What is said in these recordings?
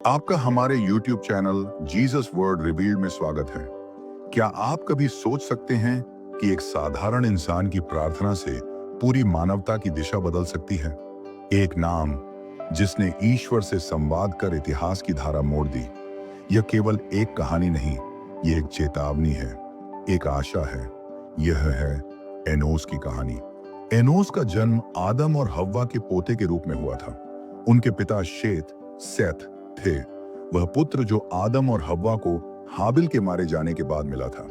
आपका हमारे YouTube channel Jesus word revealed में स्वागत है। क्या आप कभी सोच सकते हैं कि एक साधारण इंसान की प्रार्थना से पूरी मानवता की दिशा बदल सकती है? एक नाम जिसने ईश्वर से संवाद कर इतिहास की धारा मोड़ दी। यह केवल एक कहानी नहीं, यह एक चेतावनी है, एक आशा है। यह है एनोस की कहानी। एनोस का जन्म आदम और हव्वा के पोते के रूप में हुआ था। उनके पिता सेथ थे, वह पुत्र जो आदम और हव्वा को हाबिल के मारे जाने के बाद मिला था।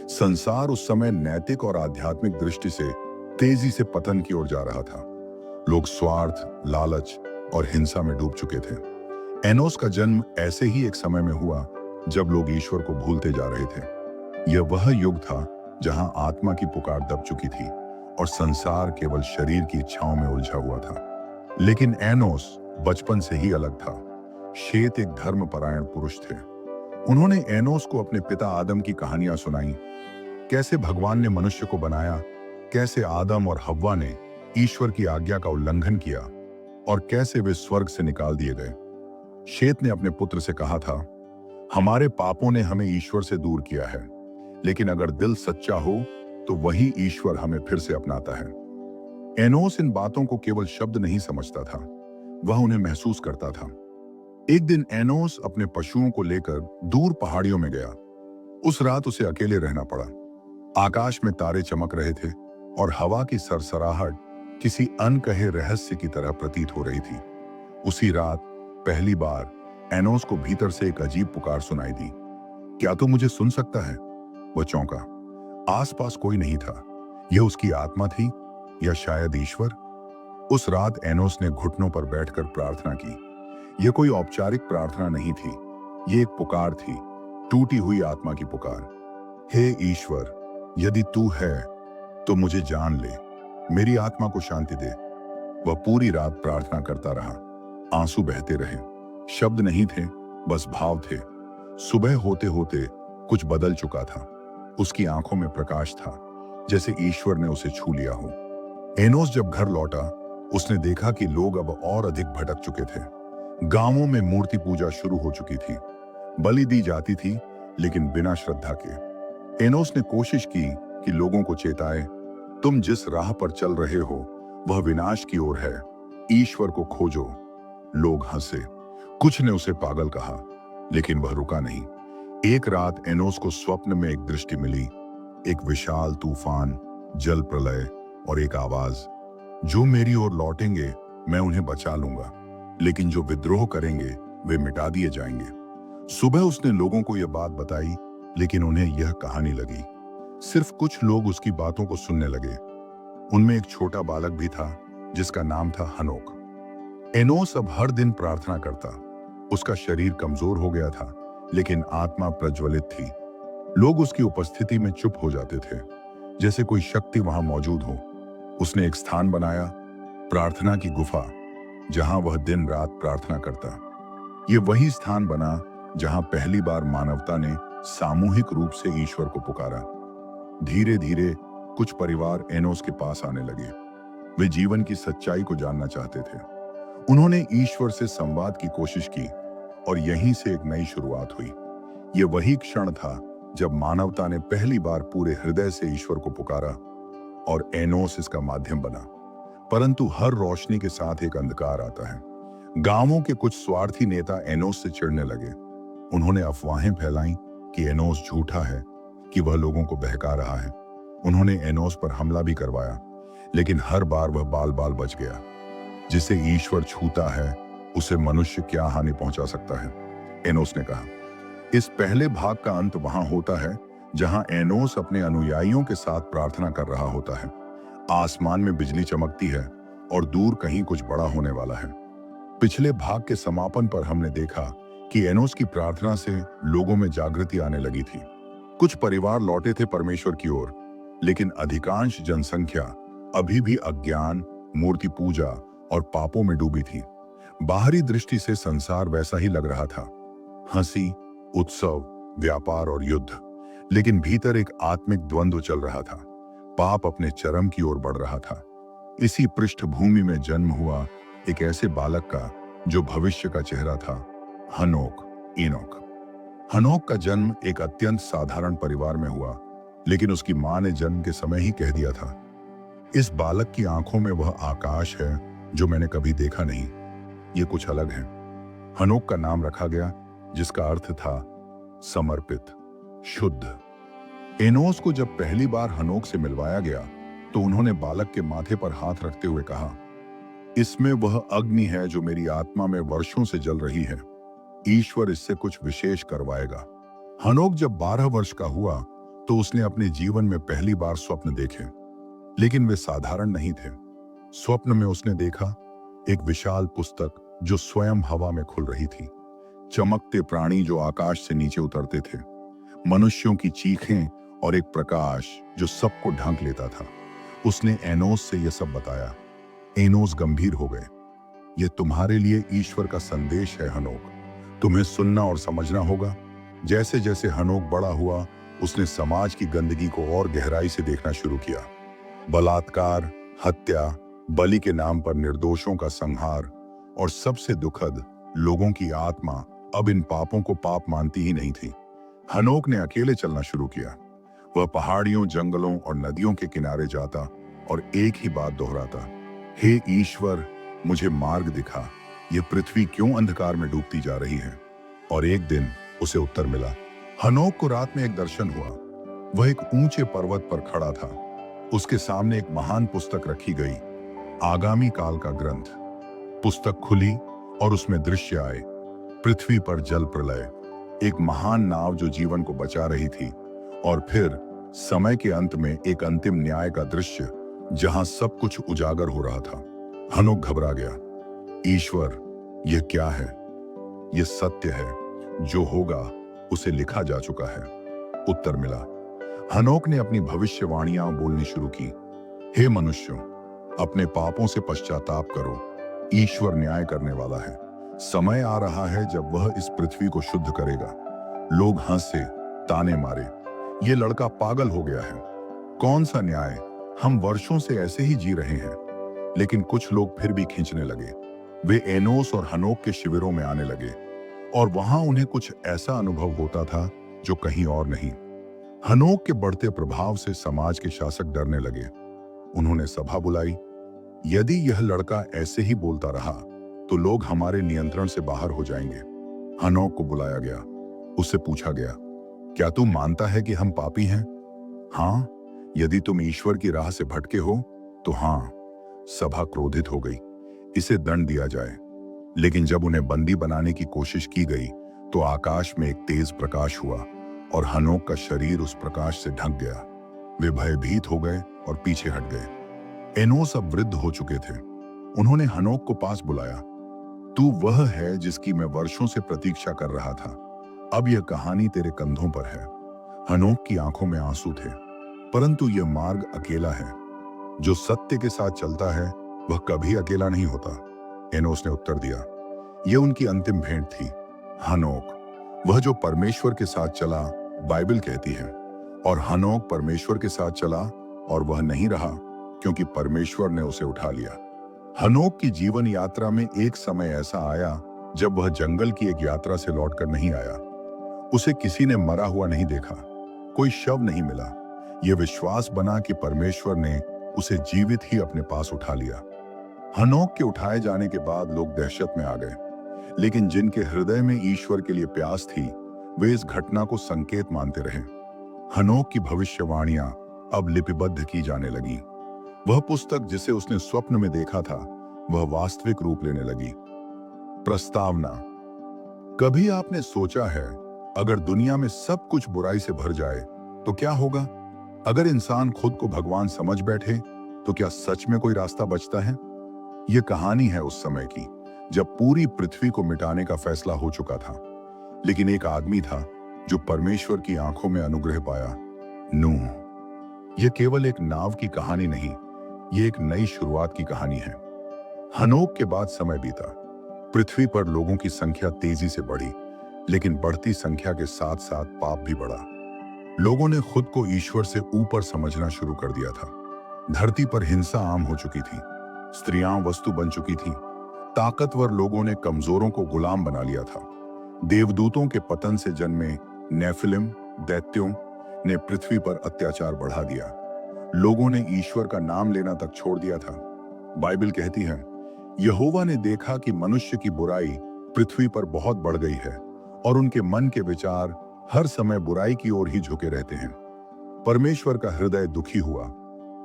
संसार उस समय नैतिक और आध्यात्मिक दृष्टि से तेजी से पतन की ओर जा रहा था। लोग स्वार्थ, लालच और हिंसा में डूब चुके थे। एनोस का जन्म ऐसे ही एक समय में हुआ जब लोग ईश्वर को भूलते जा रहे थे। यह वह युग था जहां आत्मा की पुकार दब चुकी थी और संसार केवल शरीर की इच्छाओं में उलझा हुआ था। लेकिन एनोस बचपन से ही अलग था। शेत एक धर्मपरायण पुरुष थे। उन्होंने एनोस को अपने पिता आदम की कहानियां सुनाई। कैसे भगवान ने मनुष्य को बनाया, कैसे आदम और हव्वा ने ईश्वर की आज्ञा का उल्लंघन किया और कैसे वे स्वर्ग से निकाल दिए गए। शेत ने अपने पुत्र से कहा था, हमारे पापों ने हमें ईश्वर से दूर किया है, लेकिन अगर दिल सच्चा हो तो वही ईश्वर हमें फिर से अपनाता है। एनोस इन बातों को केवल शब्द नहीं समझता था, वह उन्हें महसूस करता था। एक दिन एनोस अपने पशुओं को लेकर दूर पहाड़ियों में गया। उस रात उसे अकेले रहना पड़ा। आकाश में तारे चमक रहे थे और हवा की सरसराहट किसी अनकहे रहस्य की तरह प्रतीत हो रही थी। उसी रात पहली बार एनोस को भीतर से एक अजीब पुकार सुनाई दी। क्या तू मुझे सुन सकता है? वह चौंका। आसपास कोई नहीं था। यह उसकी आत्मा थी या शायद ईश्वर? उस रात एनोस ने घुटनों पर बैठकर प्रार्थना की। यह कोई औपचारिक प्रार्थना नहीं थी, यह एक पुकार थी, टूटी हुई आत्मा की पुकार। हे ईश्वर, यदि तू है तो मुझे जान ले, मेरी आत्मा को शांति दे। वह पूरी रात प्रार्थना करता रहा। आंसू बहते रहे, शब्द नहीं थे, बस भाव थे। सुबह होते होते कुछ बदल चुका था। उसकी आंखों में प्रकाश था, जैसे ईश्वर ने उसे छू लिया हो। एनोस जब घर लौटा, उसने देखा कि लोग अब और अधिक भटक चुके थे। गांवों में मूर्ति पूजा शुरू हो चुकी थी। बलि दी जाती थी, लेकिन बिना श्रद्धा के। एनोस ने कोशिश की कि लोगों को चेताए, तुम जिस राह पर चल रहे हो वह विनाश की ओर है, ईश्वर को खोजो। लोग हंसे, कुछ ने उसे पागल कहा, लेकिन वह रुका नहीं। एक रात एनोस को स्वप्न में एक दृष्टि मिली, एक विशाल तूफान, जल प्रलय और एक आवाज, जो मेरी ओर लौटेंगे मैं उन्हें बचा लूंगा, लेकिन जो विद्रोह करेंगे वे मिटा दिए जाएंगे। सुबह उसने लोगों को यह बात बताई, लेकिन उन्हें यह कहानी लगी। सिर्फ कुछ लोग उसकी बातों को सुनने लगे। उनमें एक छोटा बालक भी था जिसका नाम था हनोक। एनोस अब हर दिन प्रार्थना करता। उसका शरीर कमजोर हो गया था, लेकिन आत्मा प्रज्वलित थी। लोग उसकी उपस्थिति में चुप हो जाते थे, जैसे कोई शक्ति वहां मौजूद हो। उसने एक स्थान बनाया, प्रार्थना की गुफा, जहां वह दिन रात प्रार्थना करता। यह वही स्थान बना जहां पहली बार मानवता ने सामूहिक रूप से ईश्वर को पुकारा। धीरे धीरे कुछ परिवार एनोस के पास आने लगे। वे जीवन की सच्चाई को जानना चाहते थे। उन्होंने ईश्वर से संवाद की कोशिश की और यहीं से एक नई शुरुआत हुई। यह वही क्षण था जब मानवता ने पहली बार पूरे हृदय से ईश्वर को पुकारा और एनोस इसका माध्यम बना। परंतु हर रोशनी के साथ एक अंधकार आता है। गांवों के कुछ स्वार्थी नेता एनोस से चिढ़ने लगे। उन्होंने अफवाहें फैलाई कि एनोस झूठा है, कि वह लोगों को बहका रहा है। उन्होंने एनोस पर हमला भी करवाया, लेकिन हर बार वह बाल बाल बच गया। जिसे ईश्वर छूता है उसे मनुष्य क्या हानि पहुंचा सकता है, एनोस ने कहा। इस पहले भाग का अंत वहां होता है जहां एनोस अपने अनुयायियों के साथ प्रार्थना कर रहा होता है। आसमान में बिजली चमकती है और दूर कहीं कुछ बड़ा होने वाला है। पिछले भाग के समापन पर हमने देखा कि एनोस की प्रार्थना से लोगों में जागृति आने लगी थी। कुछ परिवार लौटे थे परमेश्वर की ओर, लेकिन अधिकांश जनसंख्या अभी भी अज्ञान, मूर्ति पूजा और पापों में डूबी थी। बाहरी दृष्टि से संसार वैसा ही लग रहा था, हंसी, उत्सव, व्यापार और युद्ध, लेकिन भीतर एक आत्मिक द्वंद्व चल रहा था। पाप अपने चरम की ओर बढ़ रहा था। इसी पृष्ठभूमि में जन्म हुआ एक ऐसे बालक का जो भविष्य का चेहरा था, हनोक, इनोक। हनोक का जन्म एक अत्यंत साधारण परिवार में हुआ, लेकिन उसकी मां ने जन्म के समय ही कह दिया था, इस बालक की आंखों में वह आकाश है जो मैंने कभी देखा नहीं। ये कुछ अलग है। हनोक का नाम रखा गया, जिसका अर्थ था समर्पित, शुद्ध। एनोस को जब पहली बार हनोक से मिलवाया गया, तो उन्होंने बालक के माथे पर हाथ रखते हुए कहा, इसमें वह अग्नि है जो मेरी आत्मा में वर्षों से जल रही है। ईश्वर इससे कुछ विशेष करवाएगा। हनोक जब 12 वर्ष का हुआ, तो उसने अपने जीवन में पहली बार स्वप्न देखे, लेकिन वे साधारण नहीं थे। स्वप्न में उसने देखा एक विशाल पुस्तक जो स्वयं हवा में खुल रही थी, चमकते प्राणी जो आकाश से नीचे उतरते थे, मनुष्यों की चीखें और एक प्रकाश जो सबको ढक लेता था। उसने एनोस से यह सब बताया। एनोस गंभीर हो गए। यह तुम्हारे लिए ईश्वर का संदेश है हनोक, तुम्हें सुनना और समझना होगा। जैसे जैसे हनोक बड़ा हुआ, उसने समाज की गंदगी को और गहराई से देखना शुरू किया। बलात्कार, हत्या, बलि के नाम पर निर्दोषों का संहार, और सबसे दुखद, लोगों की आत्मा अब इन पापों को पाप मानती ही नहीं थी। हनोक ने अकेले चलना शुरू किया। वह पहाड़ियों, जंगलों और नदियों के किनारे जाता और एक ही बात दोहराता, हे ईश्वर, मुझे मार्ग दिखा। ये पृथ्वी क्यों अंधकार में डूबती जा रही है? और एक दिन उसे उत्तर मिला। हनोक को रात में एक दर्शन हुआ। वह एक ऊंचे पर्वत पर खड़ा था। उसके सामने एक महान पुस्तक रखी गई, आगामी काल का ग्रंथ। पुस्तक खुली और उसमें दृश्य आए, पृथ्वी पर जल प्रलय, एक महान नाव जो जीवन को बचा रही थी, और फिर समय के अंत में एक अंतिम न्याय का दृश्य जहां सब कुछ उजागर हो रहा था। हनोक घबरा गया। ईश्वर, यह क्या है? यह सत्य है, जो होगा उसे लिखा जा चुका है। उत्तर मिला। हनोक ने अपनी भविष्यवाणियां बोलनी शुरू की। हे मनुष्यों, अपने पापों से पश्चाताप करो, ईश्वर न्याय करने वाला है। समय आ रहा है जब वह इस पृथ्वी को शुद्ध करेगा। लोग हंसे, ताने मारे, ये लड़का पागल हो गया है। कौन सा न्याय? हम वर्षों से ऐसे ही जी रहे हैं। लेकिन कुछ लोग फिर भी खींचने लगे। वे एनोस और हनोक के शिविरों में आने लगे, और वहां उन्हें कुछ ऐसा अनुभव होता था जो कहीं और नहीं। हनोक के बढ़ते प्रभाव से समाज के शासक डरने लगे। उन्होंने सभा बुलाई। यदि यह लड़का ऐसे ही बोलता रहा, तो लोग हमारे नियंत्रण से बाहर हो जाएंगे। हनोक को बुलाया गया। उससे पूछा गया, क्या तू मानता है कि हम पापी हैं? हाँ। यदि तुम ईश्वर की राह से भटके हो, तो हाँ। सभा क्रोधित हो गई। इसे दंड दिया जाए। लेकिन जब उन्हें बंदी बनाने की कोशिश की गई, तो आकाश में एक तेज प्रकाश हुआ, और हनोक का शरीर उस प्रकाश से ढक गया। वे भयभीत हो गए और पीछे हट गए। एनोस अब वृद्ध हो चुके थे। उन्होंने हनोक को पास बुलाया। तू वह है जिसकी मैं वर्षों से प्रतीक्षा कर रहा था। अब यह कहानी तेरे कंधों पर है। हनोक की आंखों में आंसू थे। परंतु यह मार्ग अकेला है। जो सत्य के साथ चलता है, वह कभी अकेला नहीं होता। एनोस ने उत्तर दिया। यह उनकी अंतिम भेंट थी। हनोक, वह जो परमेश्वर के साथ चला, बाइबल कहती है, और हनोक परमेश्वर के साथ चला, और वह नहीं रहा, क्योंकि परमेश्वर ने उसे उठा लिया। हनोक की जीवन यात्रा में एक समय ऐसा आया जब वह जंगल की एक यात्रा से लौटकर नहीं आया। उसे किसी ने मरा हुआ नहीं देखा, कोई शव नहीं मिला। यह विश्वास बना कि परमेश्वर ने उसे जीवित ही अपने पास उठा लिया। हनोक के उठाए जाने के बाद लोग दहशत में आ गए, लेकिन जिनके हृदय में ईश्वर के लिए प्यास थी, वे इस घटना को संकेत मानते रहे। हनोक की भविष्यवाणियां अब लिपिबद्ध की जाने लगी। वह पुस्तक जिसे उसने स्वप्न में देखा था, वह वास्तविक रूप लेने लगी। प्रस्तावना। कभी आपने सोचा है, अगर दुनिया में सब कुछ बुराई से भर जाए तो क्या होगा? अगर इंसान खुद को भगवान समझ बैठे, तो क्या सच में कोई रास्ता बचता है? यह कहानी है उस समय की, जब पूरी पृथ्वी को मिटाने का फैसला हो चुका था। लेकिन एक आदमी था जो परमेश्वर की आंखों में अनुग्रह पाया, नूह। यह केवल एक नाव की कहानी नहीं, यह एक नई शुरुआत की कहानी है। हनोक के बाद समय बीता। पृथ्वी पर लोगों की संख्या तेजी से बढ़ी, लेकिन बढ़ती संख्या के साथ साथ पाप भी बढ़ा। लोगों ने खुद को ईश्वर से ऊपर समझना शुरू कर दिया था। धरती पर हिंसा आम हो चुकी थी। स्त्रियां वस्तु बन चुकी थी। ताकतवर लोगों ने कमजोरों को गुलाम बना लिया था। देवदूतों के पतन से जन्मे नेफिलिम दैत्यों ने पृथ्वी पर अत्याचार बढ़ा दिया। लोगों ने ईश्वर का नाम लेना तक छोड़ दिया था। बाइबल कहती है, यहोवा ने देखा कि मनुष्य की बुराई पृथ्वी पर बहुत बढ़ गई है और उनके मन के विचार हर समय बुराई की ओर ही झुके रहते हैं। परमेश्वर का हृदय दुखी हुआ।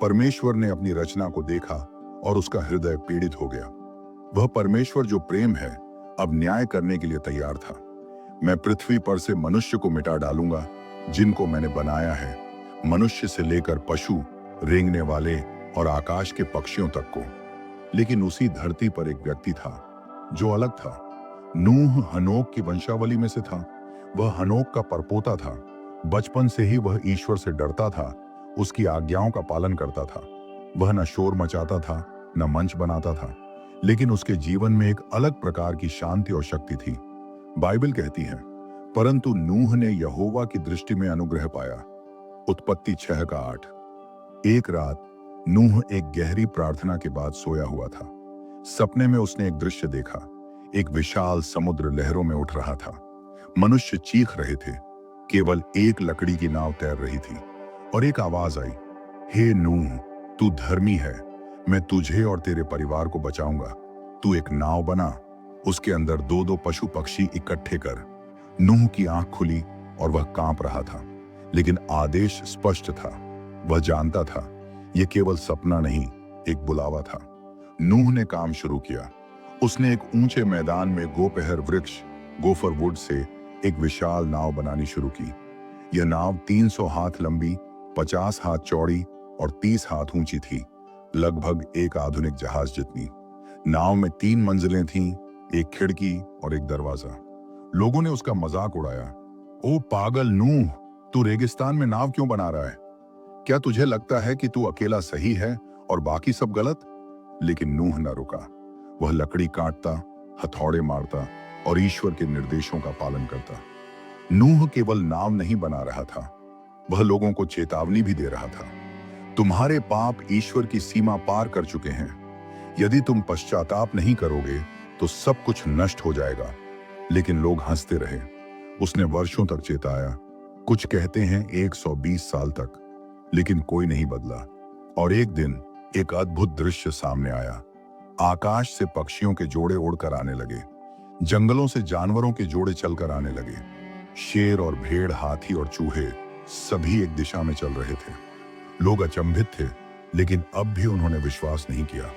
परमेश्वर ने अपनी रचना को देखा और उसका हृदय पीड़ित हो गया। वह परमेश्वर जो प्रेम है, अब न्याय करने के लिए तैयार था। मैं पृथ्वी पर से मनुष्य को मिटा डालूंगा जिनको मैंने बनाया है, मनुष्य से लेकर पशु, रेंगने वाले और आकाश के पक्षियों तक को। लेकिन उसी धरती पर एक व्यक्ति था जो अलग था। नूह हनोक की वंशावली में से था। वह हनोक का परपोता था। बचपन से ही वह ईश्वर से डरता था, उसकी आज्ञाओं का पालन करता था। वह न शोर मचाता था, न मंच बनाता था, लेकिन उसके जीवन में एक अलग प्रकार की शांति और शक्ति थी। बाइबल कहती है, परंतु नूह ने यहोवा की दृष्टि में अनुग्रह पाया। उत्पत्ति 6:8। एक रात नूह एक गहरी प्रार्थना के बाद सोया हुआ था। सपने में उसने एक दृश्य देखा। एक विशाल समुद्र लहरों में उठ रहा था। मनुष्य चीख रहे थे। केवल एक लकड़ी की नाव तैर रही थी और एक आवाज आई, हे नूह, तू धर्मी है, मैं तुझे और तेरे परिवार को बचाऊंगा। तू एक नाव बना, उसके अंदर 2-2 पशु पक्षी इकट्ठे कर। नूह की आंख खुली और वह कांप रहा था, लेकिन आदेश स्पष्ट था। वह जानता था यह केवल सपना नहीं, एक बुलावा था। नूह ने काम शुरू किया। उसने एक ऊंचे मैदान में गोपहर वृक्ष गोफर वुड से एक विशाल नाव बनानी शुरू की। यह नाव 300 हाथ लंबी, 50 हाथ चौड़ी और 30 हाथ ऊंची थी, लगभग एक आधुनिक जहाज जितनी। नाव में 3 मंजिलें थीं, एक खिड़की और एक दरवाजा। लोगों ने उसका मजाक उड़ाया, ओ पागल नूह, तू रेगिस्तान में नाव क्यों बना रहा है? क्या तुझे लगता है कि तू अकेला सही है और बाकी सब गलत? लेकिन नूह न रुका। वह लकड़ी काटता, हथौड़े मारता और ईश्वर के निर्देशों का पालन करता। नूह केवल नाव नहीं बना रहा था, वह लोगों को चेतावनी भी दे रहा था। तुम्हारे पाप ईश्वर की सीमा पार कर चुके हैं। यदि तुम पश्चाताप नहीं करोगे तो सब कुछ नष्ट हो जाएगा। लेकिन लोग हंसते रहे। उसने वर्षों तक चेताया, कुछ कहते हैं 120 साल तक, लेकिन कोई नहीं बदला। और एक दिन एक अद्भुत दृश्य सामने आया। आकाश से पक्षियों के जोड़े उड़कर आने लगे। जंगलों से जानवरों के जोड़े चलकर आने लगे। शेर और भेड़, हाथी और चूहे सभी एक दिशा में चल रहे थे। लोग अचंभित थे, लेकिन अब भी उन्होंने विश्वास नहीं किया।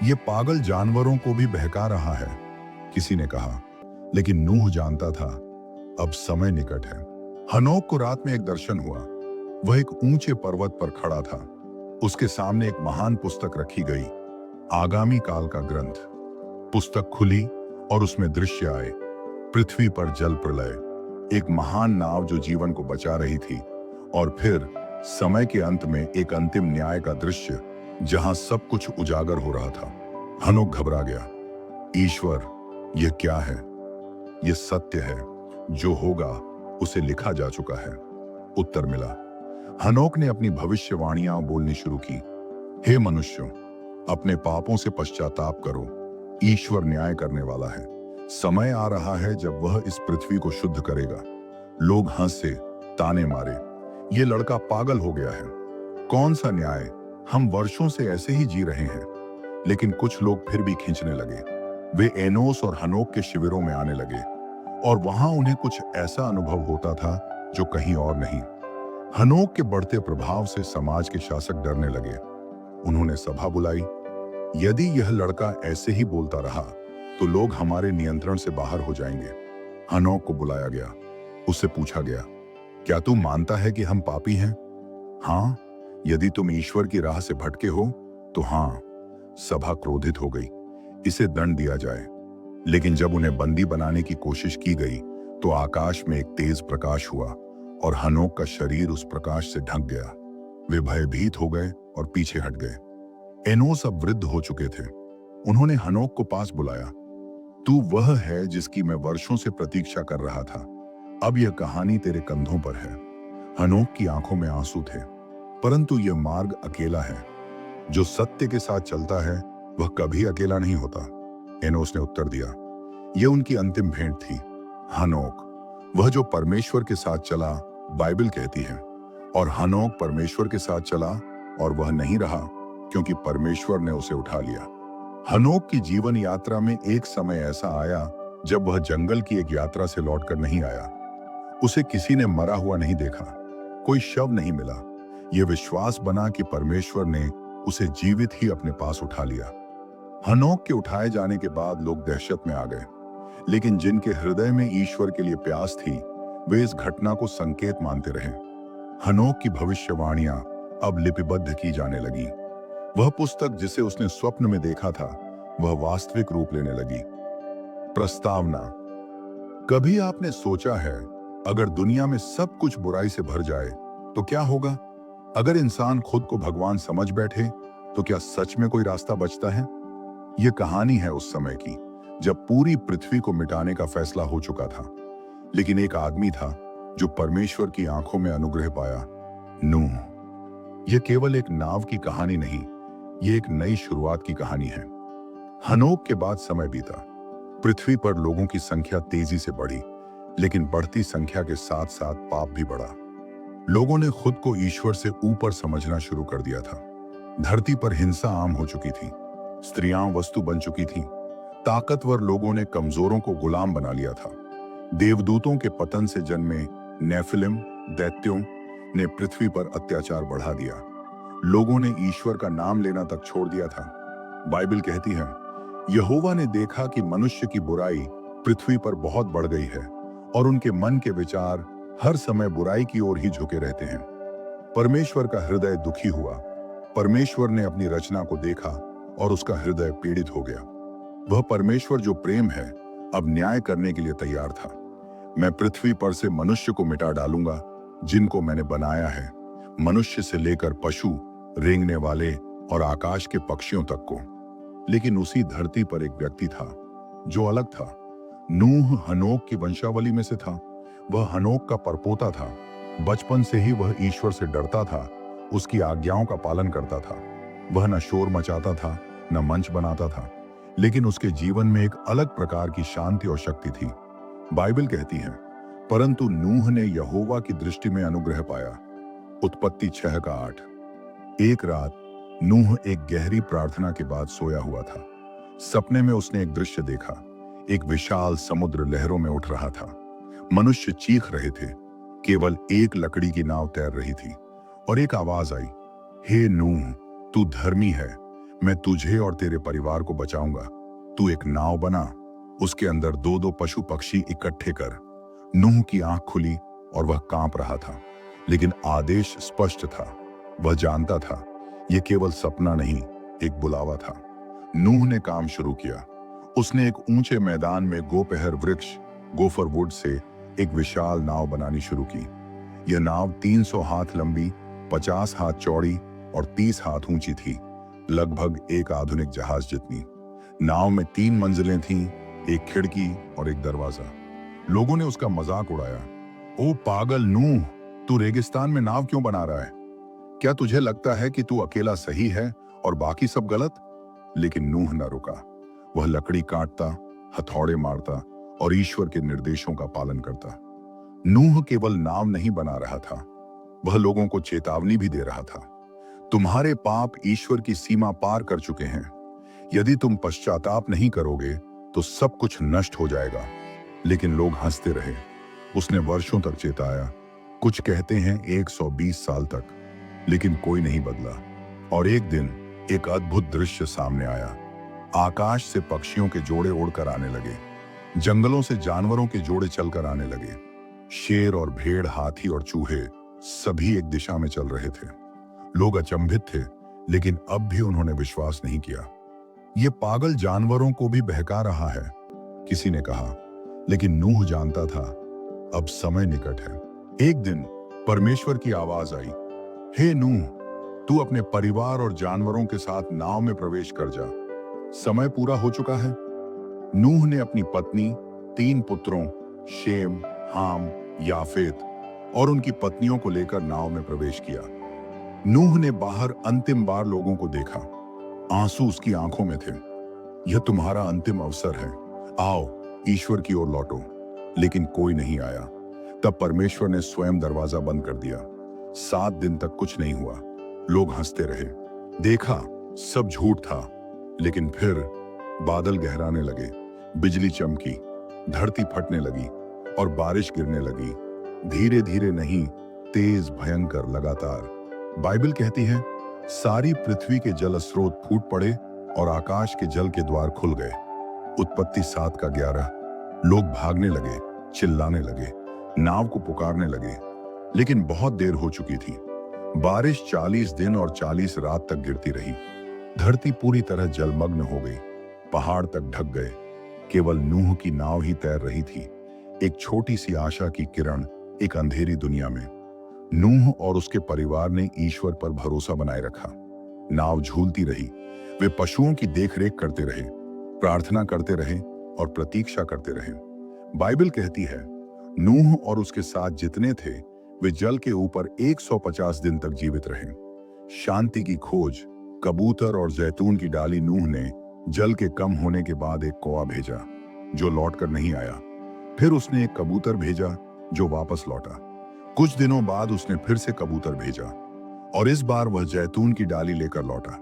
ये पागल जानवरों को भी बहका रहा है, किसी ने कहा। लेकिन नूह जानता था अब समय निकट है। हनोक को रात में एक दर्शन हुआ। वह एक ऊंचे पर्वत पर खड़ा था। उसके सामने एक महान पुस्तक रखी गई, आगामी काल का ग्रंथ। पुस्तक खुली और उसमें दृश्य आए। पृथ्वी पर जल प्रलय, एक महान नाव जो जीवन को बचा रही थी, और फिर समय के अंत में एक अंतिम न्याय का दृश्य जहां सब कुछ उजागर हो रहा था। हनोक घबरा गया। ईश्वर, यह क्या है? यह सत्य है, जो होगा उसे लिखा जा चुका है। उत्तर मिला। हनोक ने अपनी भविष्यवाणियां बोलनी शुरू की। हे मनुष्यों, अपने पापों से पश्चाताप करो, ईश्वर न्याय करने वाला है। समय आ रहा है जब वह इस पृथ्वी को शुद्ध करेगा। लोग हंसे, ताने मारे, ये लड़का पागल हो गया है। कौन सा न्याय? हम वर्षों से ऐसे ही जी रहे हैं। लेकिन कुछ लोग फिर भी खींचने लगे। वे एनोस और हनोक के शिविरों में आने लगे और वहां उन्हें कुछ ऐसा अनुभव होता था जो कहीं और नहीं। हनोक के बढ़ते प्रभाव से समाज के शासक डरने लगे। उन्होंने सभा बुलाई। यदि यह लड़का ऐसे ही बोलता रहा तो लोग हमारे नियंत्रण से बाहर हो जाएंगे। हनोक को बुलाया गया। उससे पूछा गया, क्या तू मानता है कि हम पापी हैं? हाँ। यदि तुम ईश्वर की राह से भटके हो तो हाँ। सभा क्रोधित हो गई। इसे दंड दिया जाए। लेकिन जब उन्हें बंदी बनाने की कोशिश की गई तो आकाश में एक तेज प्रकाश हुआ और हनोक का शरीर उस प्रकाश से ढक गया। वे भयभीत हो गए और पीछे हट गए। एनोस अब वृद्ध हो चुके थे। उन्होंने हनोक को पास बुलाया। तू वह है जिसकी मैं वर्षों से प्रतीक्षा कर रहा था। अब यह कहानी तेरे कंधों पर है। हनोक की आंखों में आंसू थे। परंतु यह मार्ग अकेला है। जो सत्य के साथ चलता है वह कभी अकेला नहीं होता। एनोस ने उत्तर दिया। यह उनकी अंतिम भेंट थी। हनोक, वह जो परमेश्वर के साथ चला, बाइबल कहती है, और हनोक परमेश्वर के साथ चला और वह नहीं रहा क्योंकि परमेश्वर ने उसे उठा लिया। हनोक की जीवन यात्रा में एक समय ऐसा आया जब वह जंगल की एक यात्रा से लौटकर नहीं आया। उसे किसी ने मरा हुआ नहीं देखा, कोई शव नहीं मिला। यह विश्वास बना कि परमेश्वर ने उसे जीवित ही अपने पास उठा लिया। हनोक के उठाए जाने के बाद लोग दहशत में आ गए, लेकिन जिनके हृदय में ईश्वर के लिए प्यास थी, वे इस घटना को संकेत मानते रहे। हनोक की भविष्यवाणियां अब लिपिबद्ध की जाने लगी। वह पुस्तक जिसे उसने स्वप्न में देखा था, वह वास्तविक रूप लेने लगी। प्रस्तावना। कभी आपने सोचा है, अगर दुनिया में सब कुछ बुराई से भर जाए तो क्या होगा? अगर इंसान खुद को भगवान समझ बैठे तो क्या सच में कोई रास्ता बचता है? यह कहानी है उस समय की जब पूरी पृथ्वी को मिटाने का फैसला हो चुका था, लेकिन एक आदमी था जो परमेश्वर की आंखों में अनुग्रह पाया, नूह। यह केवल एक नाव की कहानी नहीं, यह एक नई शुरुआत की कहानी है। हनोक के बाद समय बीता। पृथ्वी पर लोगों की संख्या तेजी से बढ़ी, लेकिन बढ़ती संख्या के साथ साथ पाप भी बढ़ा। लोगों ने खुद को ईश्वर से ऊपर समझना शुरू कर दिया था। धरती पर हिंसा आम हो चुकी थी, स्त्रियां वस्तु बन चुकी थीं, ताकतवर लोगों ने कमजोरों को गुलाम बना लिया था। देवदूतों के पतन से जन्मे नेफिलिम, दैत्यों ने पृथ्वी पर अत्याचार बढ़ा दिया। लोगों ने ईश्वर का नाम लेना तक छोड़ दिया था। बाइबल कहती है, यहोवा ने देखा कि मनुष्य की बुराई पृथ्वी पर बहुत बढ़ गई है और उनके मन के विचार हर समय बुराई की ओर ही झुके रहते हैं। परमेश्वर का हृदय दुखी हुआ। परमेश्वर ने अपनी रचना को देखा और उसका हृदय पीड़ित हो गया। वह परमेश्वर जो प्रेम है, अब न्याय करने के लिए तैयार था। मैं पृथ्वी पर से मनुष्य को मिटा डालूंगा जिनको मैंने बनाया है, मनुष्य से लेकर पशु, रेंगने वाले और आकाश के पक्षियों तक को। लेकिन उसी धरती पर एक व्यक्ति था जो अलग था। नूह हनोक की वंशावली में से था। वह हनोक का परपोता था। बचपन से ही वह ईश्वर से डरता था, उसकी आज्ञाओं का पालन करता था। वह न शोर मचाता था, न मंच बनाता था, लेकिन उसके जीवन में एक अलग प्रकार की शांति और शक्ति थी। बाइबल कहती है, परंतु नूह ने यहोवा की दृष्टि में अनुग्रह पाया। उत्पत्ति 6:8। एक रात नूह एक गहरी प्रार्थना के बाद सोया हुआ था। सपने में उसने एक दृश्य देखा। एक विशाल समुद्र लहरों में उठ रहा था। मनुष्य चीख रहे थे। केवल एक लकड़ी की नाव तैर रही थी और एक आवाज आई, हे नूह, तू धर्मी है, मैं तुझे और तेरे परिवार को बचाऊंगा। तू एक नाव बना, उसके अंदर 2-2 पशु पक्षी इकट्ठे कर। नूह की आंख खुली और वह कांप रहा था, लेकिन आदेश स्पष्ट था। वह जानता था यह केवल सपना नहीं, एक बुलावा था। नूह ने काम शुरू किया। उसने एक ऊंचे मैदान में गोपहर वृक्ष, गोफर वुड से एक विशाल नाव बनानी शुरू की। यह नाव 300 हाथ लंबी, 50 हाथ चौड़ी और 30 हाथ ऊंची थी, लगभग एक आधुनिक जहाज जितनी। नाव में 3 मंजिलें थीं, एक खिड़की और एक दरवाजा। लोगों ने उसका मजाक उड़ाया, ओ पागल नूह, तू रेगिस्तान में नाव क्यों बना रहा है? क्या तुझे लगता है कि तू अकेला सही है और बाकी सब गलत? लेकिन नूह न रुका। वह लकड़ी काटता, हथौड़े मारता और ईश्वर के निर्देशों का पालन करता। नूह केवल नाव नहीं बना रहा था, वह लोगों को चेतावनी भी दे रहा था। तुम्हारे पाप ईश्वर की सीमा पार कर चुके हैं। यदि तुम पश्चाताप नहीं करोगे तो सब कुछ नष्ट हो जाएगा। लेकिन लोग हंसते रहे। उसने वर्षों तक चेताया, कुछ कहते हैं 120 साल तक, लेकिन कोई नहीं बदला। और एक दिन एक अद्भुत दृश्य सामने आया। आकाश से पक्षियों के जोड़े उड़कर आने लगे, जंगलों से जानवरों के जोड़े चलकर आने लगे। शेर और भेड़, हाथी और चूहे सभी एक दिशा में चल रहे थे। लोग अचंभित थे, लेकिन अब भी उन्होंने विश्वास नहीं किया। ये पागल जानवरों को भी बहका रहा है, किसी ने कहा। लेकिन नूह जानता था अब समय निकट है। एक दिन परमेश्वर की आवाज आई, हे नूह, तू अपने परिवार और जानवरों के साथ नाव में प्रवेश कर जा, समय पूरा हो चुका है। नूह ने अपनी पत्नी, 3 पुत्रों शेम, हाम, याफेत और उनकी पत्नियों को लेकर नाव में प्रवेश किया। नूह ने बाहर अंतिम बार लोगों को देखा। आंसू उसकी आंखों में थे। यह तुम्हारा अंतिम अवसर है, आओ ईश्वर की ओर लौटो। लेकिन कोई नहीं आया। तब परमेश्वर ने स्वयं दरवाजा बंद कर दिया। 7 दिन तक कुछ नहीं हुआ। लोग हंसते रहे। देखा, सब झूठ था। लेकिन फिर बादल गहराने लगे, बिजली चमकी, धरती फटने लगी और बारिश गिरने लगी। धीरे धीरे नहीं, तेज, भयंकर, लगातार। बाइबल कहती है, सारी पृथ्वी के जल स्रोत फूट पड़े और आकाश के जल के द्वार खुल गए। उत्पत्ति 7 का 11। लोग भागने लगे, चिल्लाने लगे, नाव को पुकारने लगे। लेकिन बहुत देर हो चुकी थी। बारिश 40 दिन और 40 रात तक गिरती रही। धरती पूरी तरह जलमग्न हो गई। पहाड़ तक ढक गए। केवल नूह की नाव ही तैर रही थी, एक छोटी सी आशा की किरण एक अंधेरी दुनिया में। नूह और उसके परिवार ने ईश्वर पर भरोसा बनाए रखा। नाव झूलती रही। वे पशुओं की देखरेख करते रहे, प्रार्थना करते रहे और प्रतीक्षा करते रहे। बाइबल कहती है, नूह और उसके साथ जितने थे वे जल के ऊपर 150 दिन तक जीवित रहे। शांति की खोज, कबूतर और जैतून की डाली। नूह ने जल के कम होने के बाद एक कौवा भेजा जो लौटकर नहीं आया। फिर उसने एक कबूतर भेजा जो वापस लौटा। कुछ दिनों बाद उसने फिर से कबूतर भेजा और इस बार वह जैतून की डाली लेकर लौटा।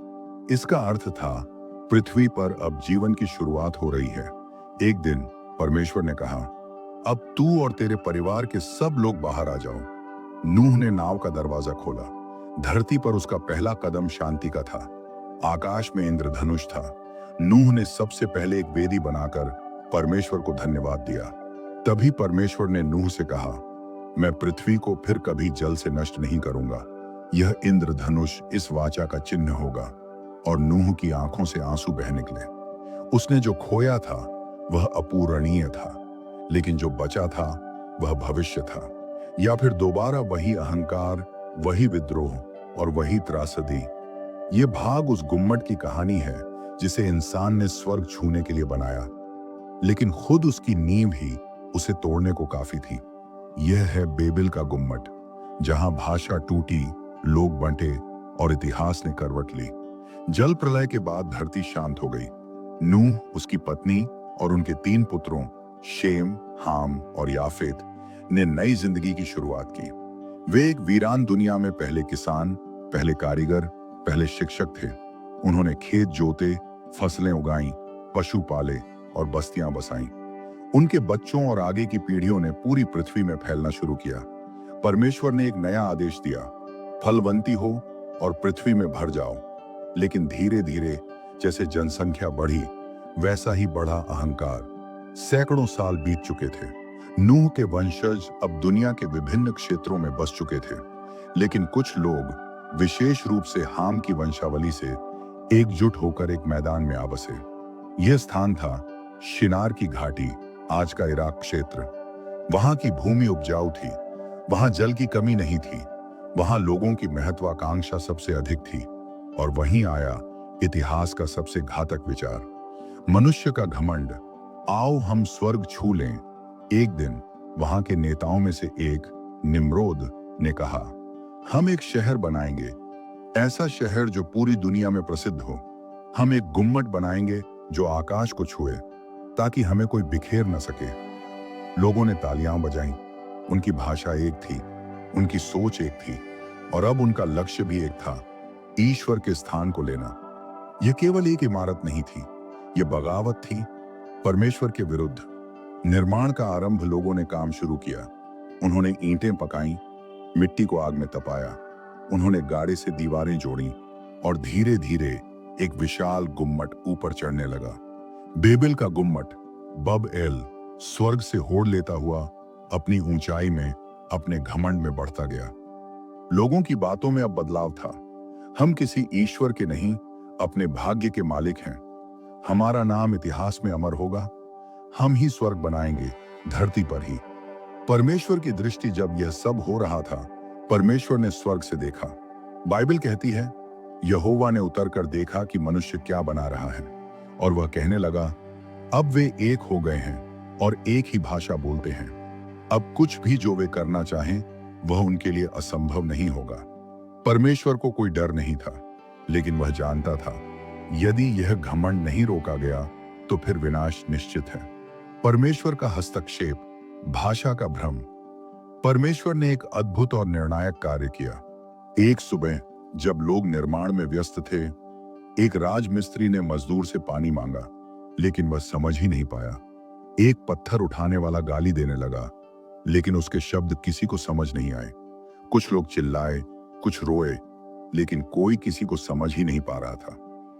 इसका अर्थ था, पृथ्वी पर अब जीवन की शुरुआत हो रही है। एक दिन परमेश्वर ने कहा, अब तू और तेरे परिवार के सब लोग बाहर आ जाओ। नूह ने नाव का दरवाजा खोला। धरती पर उसका पहला कदम शांति का था। आकाश में इंद्रधनुष था। नूह ने सबसे पहले एक वेदी बनाकर परमेश्वर को धन्यवाद दिया। तभी परमेश्वर ने नूह से कहा, मैं पृथ्वी को फिर कभी जल से नष्ट नहीं करूंगा। यह इंद्रधनुष इस वाचा का चिन्ह होगा। और नूह की आंखों से आंसू बह निकले। उसने जो खोया था वह अपूरणीय था, लेकिन जो बचा था वह भविष्य था। या फिर दोबारा वही अहंकार, वही विद्रोह और वही त्रासदी। ये भाग उस गुम्मट की कहानी है जिसे इंसान ने स्वर्ग छूने के लिए बनाया, लेकिन खुद उसकी नींव ही उसे तोड़ने को काफी थी। यह है बेबिल का गुम्मट, जहां भाषा टूटी, लोग बंटे और इतिहास ने करवट ली। जल प्रलय के बाद धरती शांत हो गई। नूह, उसकी पत्नी और उनके 3 पुत्रों शेम, हाम और याफेत ने नई जिंदगी की शुरुआत की। वे एक वीरान दुनिया में पहले किसान, पहले कारीगर, पहले शिक्षक थे। उन्होंने खेत जोते, फसलें उगाईं, पशु पाले और बस्तियां बसाईं। उनके बच्चों और आगे की पीढ़ियों ने पूरी पृथ्वी में फैलना शुरू किया। परमेश्वर ने एक नया आदेश दिया, फलवंती हो और पृथ्वी में भर जाओ। लेकिन धीरे धीरे जैसे जनसंख्या बढ़ी, वैसा ही बढ़ा अहंकार। सैकड़ों साल बीत चुके थे। नूह के वंशज अब दुनिया के विभिन्न क्षेत्रों में बस चुके थे, लेकिन कुछ लोग विशेष रूप से हाम की वंशावली से एकजुट होकर एक मैदान में आ बसे। यह स्थान था शिनार की घाटी, आज का इराक क्षेत्र। वहां की भूमि उपजाऊ थी, वहां जल की कमी नहीं थी, वहां लोगों की महत्वाकांक्षा सबसे अधिक थी। और वहीं आया इतिहास का सबसे घातक विचार, मनुष्य का घमंड। आओ हम स्वर्ग छू लें। एक दिन वहां के नेताओं में से एक, निम्रोद, ने कहा, हम एक शहर बनाएंगे, ऐसा शहर जो पूरी दुनिया में प्रसिद्ध हो। हम एक गुम्मट बनाएंगे जो आकाश को छुए, ताकि हमें कोई बिखेर न सके। लोगों ने तालियां बजाईं। उनकी भाषा एक थी, उनकी सोच एक थी, और अब उनका लक्ष्य भी एक था, ईश्वर के स्थान को लेना। यह केवल एक इमारत नहीं थी, यह बगावत थी, परमेश्वर के विरुद्ध। निर्माण का आरंभ लोगों ने काम शुरू किया। उन्होंने ईंटें पकाईं, मिट्टी को आग में तपाया, उन्होंने गाड़े से दीवारें जोड़ी और धीरे धीरे एक विशाल गुम्मट ऊपर चढ़ने लगा। बेबिल का गुम्मट, बब एल, स्वर्ग से होड़ लेता हुआ अपनी ऊंचाई में, अपने घमंड में बढ़ता गया। लोगों की बातों में अब बदलाव था। हम किसी ईश्वर के नहीं, अपने भाग्य के मालिक हैं। हमारा नाम इतिहास में अमर होगा। हम ही स्वर्ग बनाएंगे, धरती पर ही। परमेश्वर की दृष्टि जब यह सब हो रहा था, परमेश्वर ने स्वर्ग से देखा। बाइबल कहती है, यहोवा ने उतरकर देखा कि मनुष्य क्या बना रहा है, और वह कहने लगा, अब वे एक हो गए हैं और एक ही भाषा बोलते हैं। अब कुछ भी जो वे करना चाहें, वह उनके लिए असंभव नहीं होगा। परमेश्वर को कोई डर नहीं था, लेकिन वह जानता था, यदि यह घमंड नहीं रोका गया तो फिर विनाश निश्चित है। परमेश्वर का हस्तक्षेप भाषा का भ्रम। परमेश्वर ने एक अद्भुत और निर्णायक कार्य किया। एक सुबह जब लोग निर्माण में व्यस्त थे, एक राजमिस्त्री ने मजदूर से पानी मांगा, लेकिन वह समझ ही नहीं पाया। एक पत्थर उठाने वाला गाली देने लगा, लेकिन उसके शब्द किसी को समझ नहीं आए। कुछ लोग चिल्लाए, कुछ रोए, लेकिन कोई किसी को समझ ही नहीं पा रहा था।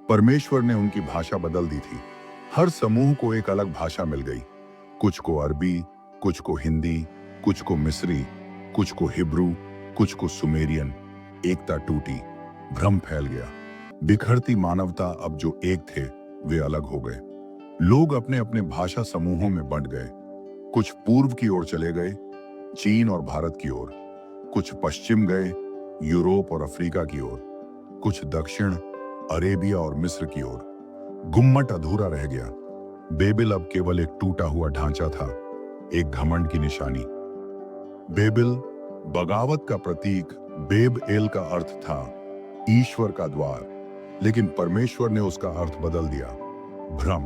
परमेश्वर ने उनकी भाषा बदल दी थी। हर समूह को एक अलग भाषा मिल गई। कुछ को अरबी, कुछ को हिंदी, कुछ को मिस्री, कुछ को हिब्रू, कुछ को सुमेरियन। एकता टूटी, भ्रम फैल गया। बिखरती मानवता अब जो एक थे, वे अलग हो गए। लोग अपने अपने भाषा समूहों में बंट गए। कुछ पूर्व की ओर चले गए, चीन और भारत की ओर। कुछ पश्चिम गए, यूरोप और अफ्रीका की ओर। कुछ दक्षिण, अरेबिया और मिस्र की ओर। गुम्मट अधूरा रह गया। बेबिल अब केवल एक टूटा हुआ ढांचा था, एक घमंड की निशानी। बेबिल बगावत का प्रतीक, बेब एल का अर्थ था ईश्वर का द्वार, लेकिन परमेश्वर ने उसका अर्थ बदल दिया, भ्रम।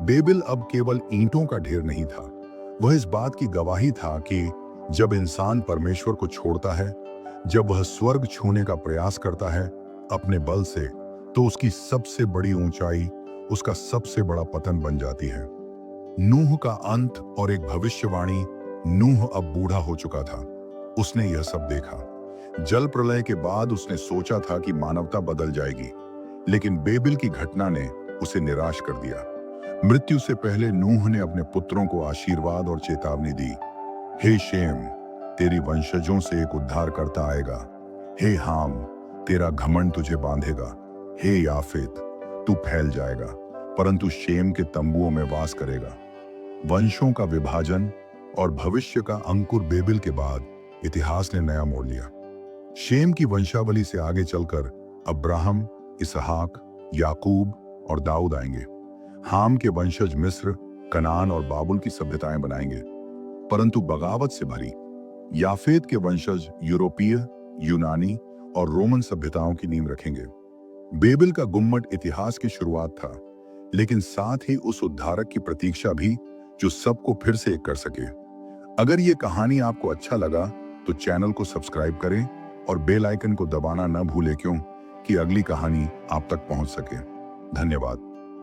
बेबिल अब केवल ईंटों का ढेर नहीं था, वह इस बात की गवाही था कि जब इंसान परमेश्वर को छोड़ता है, जब वह स्वर्ग छूने का प्रयास करता है अपने बल से, तो उसकी सबसे बड़ी ऊंचाई उसका सबसे बड़ा पतन बन जाती है। नूह का अंत और एक भविष्यवाणी। नूह अब बूढ़ा हो चुका था। उसने यह सब देखा। जल प्रलय के बाद उसने सोचा था कि मानवता बदल जाएगी, लेकिन बेबिल की घटना ने उसे निराश कर दिया। मृत्यु से पहले नूह ने अपने पुत्रों को आशीर्वाद और चेतावनी दी। हे शेम, तेरी वंशजों से एक उद्धारकर्ता आएगा। हे हाम, तेरा घमंड तुझे बांधेगा। हे याफेत, तू फैल जाएगा, परंतु शेम के तंबुओं में वास करेगा। वंशों का विभाजन और भविष्य का अंकुर बेबिल के बाद इतिहास ने नया मोड़ लिया। शेम की वंशावली से आगे चलकर अब्राहम, इसहाक, याकूब और दाऊद आएंगे। हाम के वंशज मिस्र, कनान और बाबुल की सभ्यताएं बनाएंगे, परंतु बगावत से भरी। याफेत के वंशज यूरोपीय, यूनानी और रोमन सभ्यताओं की नींव रखेंगे। बेबिल का गुम्मट इतिहास की शुरुआत था, लेकिन साथ ही उस उद्धारक की प्रतीक्षा भी जो सबको फिर से एक कर सके। अगर ये कहानी आपको अच्छा लगा तो चैनल को सब्सक्राइब करें और बेल आइकन को दबाना न भूलें, क्यों कि अगली कहानी आप तक पहुंच सके। धन्यवाद।